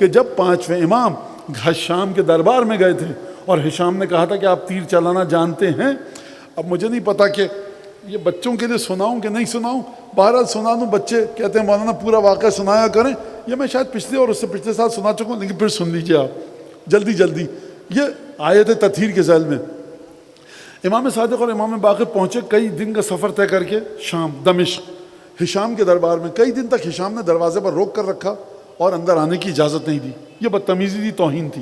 کہ جب 5ویں امام شام کے دربار میں گئے تھے اور ہشام نے کہا تھا کہ آپ تیر چلانا جانتے ہیں. اب مجھے نہیں پتا کہ یہ بچوں کے لیے سناؤں کہ نہیں سناؤں. بہرحال سنا دوں. بچے کہتے ہیں مولانا پورا واقعہ سنایا کریں. یہ میں شاید پچھلے اور اس سے پچھلے سال سنا چکا ہوں، لیکن پھر سن لیجیے آپ جلدی جلدی. یہ آیت تطہیر کے ذیل میں امام صادق اور امام باقر پہنچے کئی دن کا سفر طے کر کے شام دمشق ہشام کے دربار میں. کئی دن تک ہشام نے دروازے پر روک کر رکھا اور اندر آنے کی اجازت نہیں دی. یہ بدتمیزی تھی، توہین تھی.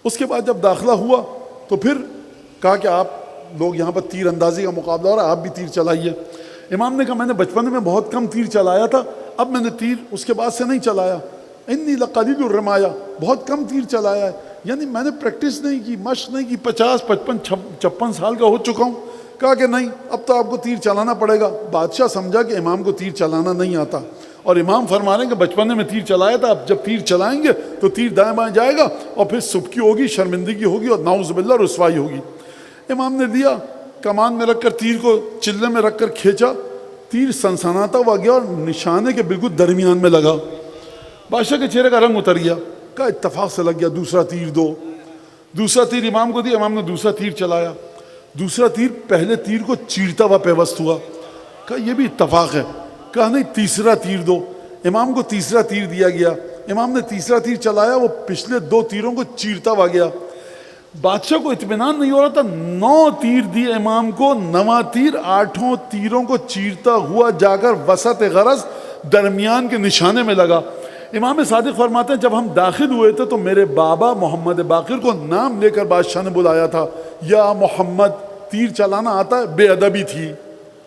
اس کے بعد جب داخلہ ہوا تو پھر کہا کہ آپ لوگ یہاں پر تیر اندازی کا مقابلہ ہو رہا ہے، آپ بھی تیر چلائیے. امام نے کہا میں نے بچپن میں بہت کم تیر چلایا تھا، اب میں نے تیر اس کے بعد سے نہیں چلایا. انی لقلیل الرمایا، بہت کم تیر چلایا ہے، یعنی میں نے پریکٹس نہیں کی، مشق نہیں کی. 50 55 56 سال کا ہو چکا ہوں. کہا کہ نہیں، اب تو آپ کو تیر چلانا پڑے گا. بادشاہ سمجھا کہ امام کو تیر چلانا نہیں آتا، اور امام فرما رہے ہیں کہ بچپن میں تیر چلایا تھا، اب جب تیر چلائیں گے تو تیر دائیں بائیں جائے گا اور پھر سبکی ہوگی، شرمندگی ہوگی اور نعوذ باللہ رسوائی ہوگی. امام نے دیا، کمان میں رکھ کر تیر کو چلے میں رکھ کر کھینچا، تیر سنسناتا ہوا گیا اور نشانے کے بالکل درمیان میں لگا. بادشاہ کے چہرے کا رنگ اتر گیا. کہا اتفاق سے لگ گیا، دوسرا تیر دو. دوسرا تیر امام کو دیا، امام نے دوسرا تیر چلایا. دوسرا تیر پہلے تیر کو چیرتا ہوا پیوست ہوا. کہا یہ بھی اتفاق ہے. کہا نہیں، تیسرا تیر دو. امام کو تیسرا تیر دیا گیا. امام نے تیسرا تیر چلایا، وہ پچھلے 2 تیروں کو چیرتا ہوا گیا. بادشاہ کو اطمینان نہیں ہو رہا تھا. 9 تیر دیے امام کو، 9واں تیر 8 تیروں کو چیرتا ہوا جا کر وسط غرض درمیان کے نشانے میں لگا. امام صادق فرماتے ہیں جب ہم داخل ہوئے تھے تو میرے بابا محمد باقر کو نام لے کر بادشاہ نے بلایا تھا. یا محمد، تیر چلانا آتا ہے؟ بے ادبی تھی،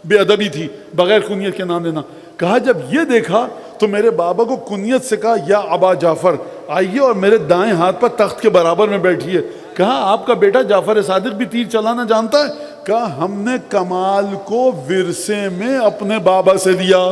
بے ادبی تھی بغیر کنیت کے نام لینا. کہا جب یہ دیکھا تو میرے بابا کو کنیت سے کہا یا ابا جعفر، آئیے اور میرے دائیں ہاتھ پر تخت کے برابر میں بیٹھیے. کہا آپ کا بیٹا جعفر صادق بھی تیر چلانا جانتا ہے؟ کہا ہم نے کمال کو ورثے میں اپنے بابا سے دیا.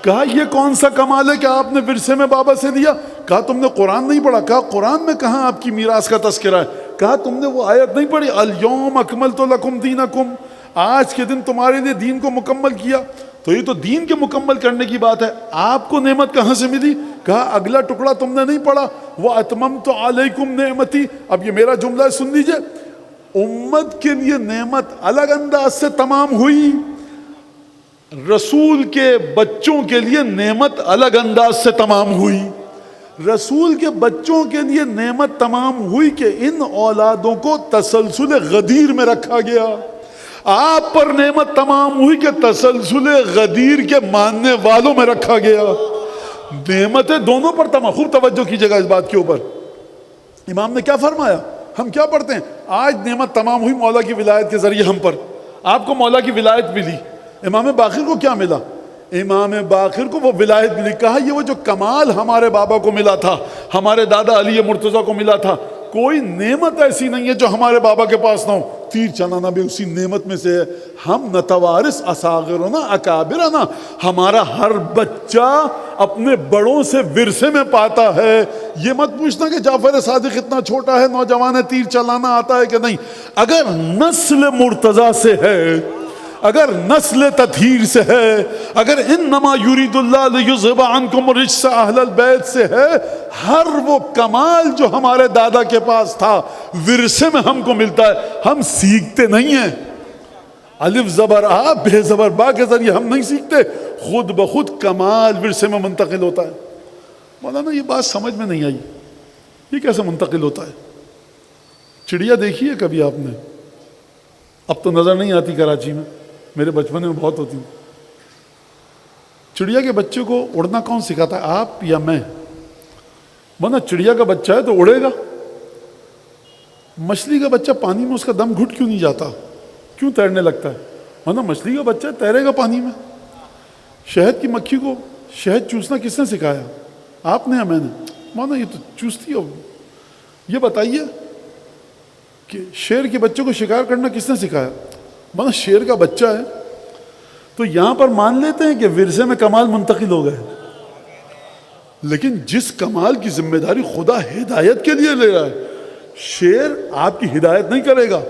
کہا یہ کون سا کمال ہے کہ آپ نے ورثے میں بابا سے دیا؟ کہا تم نے قرآن نہیں پڑھا؟ کہا قرآن میں کہاں آپ کی میراث کا تذکرہ ہے؟ کہا تم نے وہ آیت نہیں پڑھی الیوم اکملت لکم دینکم، آج کے دن تمہارے لیے دین کو مکمل کیا؟ تو یہ تو دین کے مکمل کرنے کی بات ہے، آپ کو نعمت کہاں سے ملی؟ کہا اگلا ٹکڑا تم نے نہیں پڑھا وَأَتْمَمْتُ عَلَيْكُمْ نِعْمَتِي. اب یہ میرا جملہ ہے، سن لیجئے. امت کے لیے نعمت الگ انداز سے تمام ہوئی، رسول کے بچوں کے لیے نعمت الگ انداز سے تمام ہوئی. رسول کے بچوں کے لیے نعمت تمام ہوئی کہ ان اولادوں کو تسلسل غدیر میں رکھا گیا. آپ پر نعمت تمام ہوئی کہ تسلسل غدیر کے ماننے والوں میں رکھا گیا. نعمتیں دونوں پر تمام. خوب توجہ کیجیے گا اس بات کے اوپر. امام نے کیا فرمایا؟ ہم کیا پڑھتے ہیں؟ آج نعمت تمام ہوئی مولا کی ولایت کے ذریعے ہم پر. آپ کو مولا کی ولایت ملی. امام باقر کو کیا ملا؟ امام باقر کو وہ ولایت ملی. کہا یہ وہ جو کمال ہمارے بابا کو ملا تھا، ہمارے دادا علی مرتضیٰ کو ملا تھا، کوئی نعمت ایسی نہیں ہے جو ہمارے بابا کے پاس نہ ہو. تیر چلانا بھی اسی نعمت میں سے ہے. ہم نتوارث اصاغرنا اکابرنا، ہمارا ہر بچہ اپنے بڑوں سے ورثے میں پاتا ہے. یہ مت پوچھنا کہ جعفر صادق اتنا چھوٹا ہے، نوجوان ہے، تیر چلانا آتا ہے کہ نہیں. اگر نسل مرتضیٰ سے ہے، اگر نسل تطہیر سے ہے، اگر انما یرید اللہ لیذھب عنکم الرجس اہل البیت سے ہے، ہر وہ کمال جو ہمارے دادا کے پاس تھا ورثے میں ہم کو ملتا ہے. ہم سیکھتے نہیں ہیں. الف زبر آ بے زبر با کے ذریعے ہم نہیں سیکھتے، خود بخود کمال ورثے میں منتقل ہوتا ہے. مولانا یہ بات سمجھ میں نہیں آئی، یہ کیسے منتقل ہوتا ہے؟ چڑیا دیکھی ہے کبھی آپ نے؟ اب تو نظر نہیں آتی کراچی میں، میرے بچپن میں بہت ہوتی. چڑیا کے بچے کو اڑنا کون سکھاتا ہے، آپ یا میں؟ ورنہ چڑیا کا بچہ ہے تو اڑے گا. مچھلی کا بچہ پانی میں اس کا دم گھٹ کیوں نہیں جاتا، کیوں تیرنے لگتا ہے؟ ورنہ مچھلی کا بچہ تیرے گا پانی میں. شہد کی مکھی کو شہد چوسنا کس نے سکھایا، آپ نے یا میں نے؟ ورنہ یہ تو چوستی ہو. یہ بتائیے کہ شیر کے بچے کو شکار کرنا کس نے سکھایا؟ ورنہ شیر کا بچہ ہے. تو یہاں پر مان لیتے ہیں کہ ورثے میں کمال منتقل ہو گئے، لیکن جس کمال کی ذمہ داری خدا ہدایت کے لیے لے رہا ہے، شیر آپ کی ہدایت نہیں کرے گا،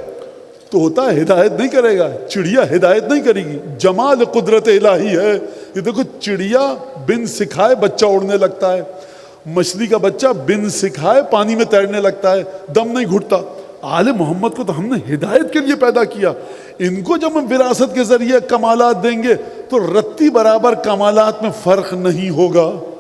طوطا ہدایت نہیں کرے گا، چڑیا ہدایت نہیں کرے گی. جمال قدرت الہی ہے. یہ دیکھو چڑیا بن سکھائے بچہ اڑنے لگتا ہے. مچھلی کا بچہ بن سکھائے پانی میں تیرنے لگتا ہے، دم نہیں گھٹتا۔ آل محمد کو تو ہم نے ہدایت کے لیے پیدا کیا، ان کو جب ہم وراثت کے ذریعے کمالات دیں گے تو رتی برابر کمالات میں فرق نہیں ہوگا۔